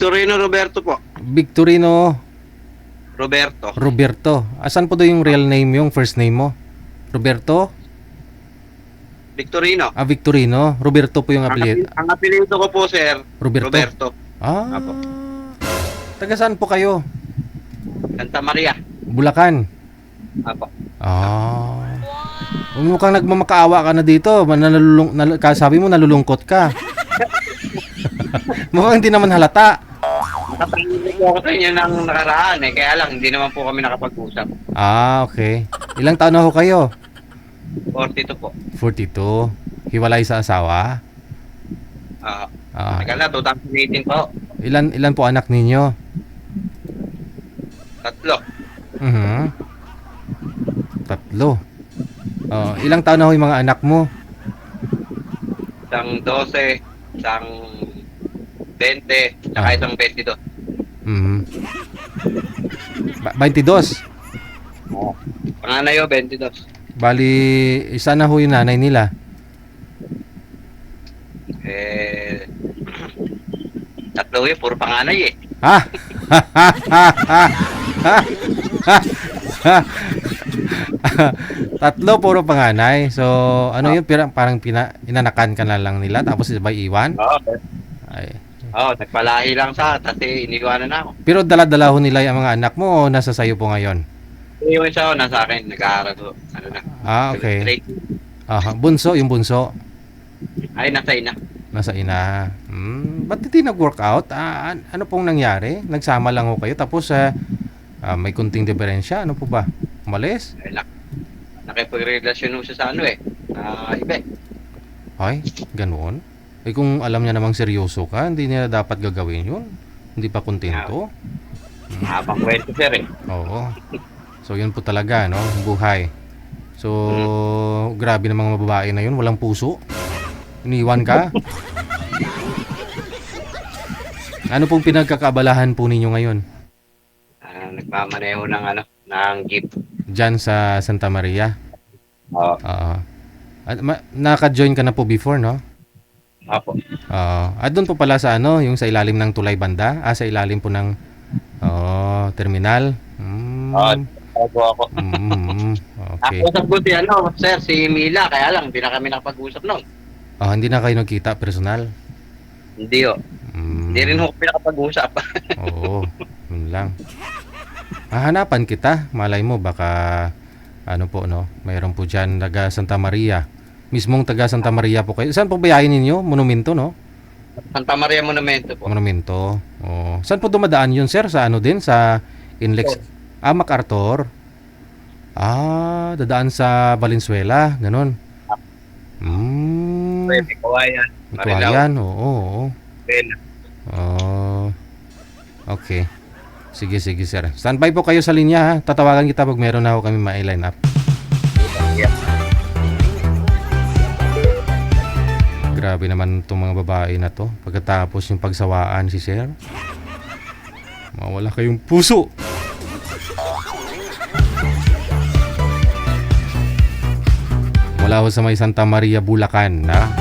Victorino Roberto po. Victorino Roberto. Roberto. Asan po daw yung real name, yung first name mo? Roberto? Victorino. Victorino. Roberto po yung apelyido. Ang apelyido ko po, sir. Roberto. Roberto. Apo. Taga saan po kayo? Santa Maria. Bulacan. Apo. Mukhang nagmamakaawa ka na dito. Sabi mo nalulungkot ka. Mukhang hindi naman halata. Nakapagpapalito po ako sa inyo ng nakaraan kaya lang hindi naman po kami nakapag-usap. Okay. Ilang taon na ho kayo? 42 po. 42. Hiwalay sa asawa? Tagal na, 2018 po. Ilan po anak ninyo? 3. Tatlo. Ilang taon na ho yung mga anak mo? Isang 12, isang 20, saka isang 22. 22. Panganay o 22. Bali, isa na ho yung nanay nila. Tatlo yun, puro panganay Ha? Tatlo, puro panganay. So, ano yun? Parang inanakan ka na lang nila tapos sabay iwan? Ay. Nagpalahi lang kasi iniwanan na ako. Pero dala-dala ho nila yung mga anak mo o nasa sayo po ngayon? Yung isa nasa akin, nag-aaral ko. Okay. Bunso, yung bunso? Ay, nasa ina. Nasa ina. Ba't hindi nag-workout? Ano pong nangyari? Nagsama lang ho kayo tapos may kunting diferensya. Ano po ba? Umalis? Ay, nakipagrelasyon mo siya sa iba Ay, ganoon? Kung alam niya namang seryoso ka, hindi niya dapat gagawin yun. Hindi pa kontento. Habang kwento, sir Oo. So, yun po talaga, no? Buhay. So, grabe namang mga babae na yun. Walang puso. Iniwan ka. Ano pong pinagkakaabalahan po ninyo ngayon? Nagmamaneho ng jeep. Diyan sa Santa Maria? Oo. Naka-join ka na po before, no? Apo. Doon po pala sa yung sa ilalim ng Tulay Banda? Sa ilalim po ng terminal? Ako. Okay. Ako sa sir, si Mila, kaya lang, hindi na kami nakapag-usap noon. Hindi na kayo nagkita personal? Hindi Hindi rin ako pinakapag-usap. Oo, yun lang. Hahanapan kita. Malay mo, baka mayroon po dyan taga Santa Maria. Mismong taga Santa Maria po kayo. Saan po bayahin ninyo? Monumento, no? Santa Maria Monumento po. Monumento. Saan po dumadaan yun, sir? Sa din? Sa Inlex? MacArthur. Dadaan sa Valenzuela. Ganon. May Kawayan. Kawayan, oo. Okay. Sige, sir. Standby po kayo sa linya, ha? Tatawagan kita pag meron na ako kami ma-line up. Grabe naman itong mga babae na to. Pagkatapos yung pagsawaan si sir, mawala kayong puso. Mula ho sa may Santa Maria, Bulacan, na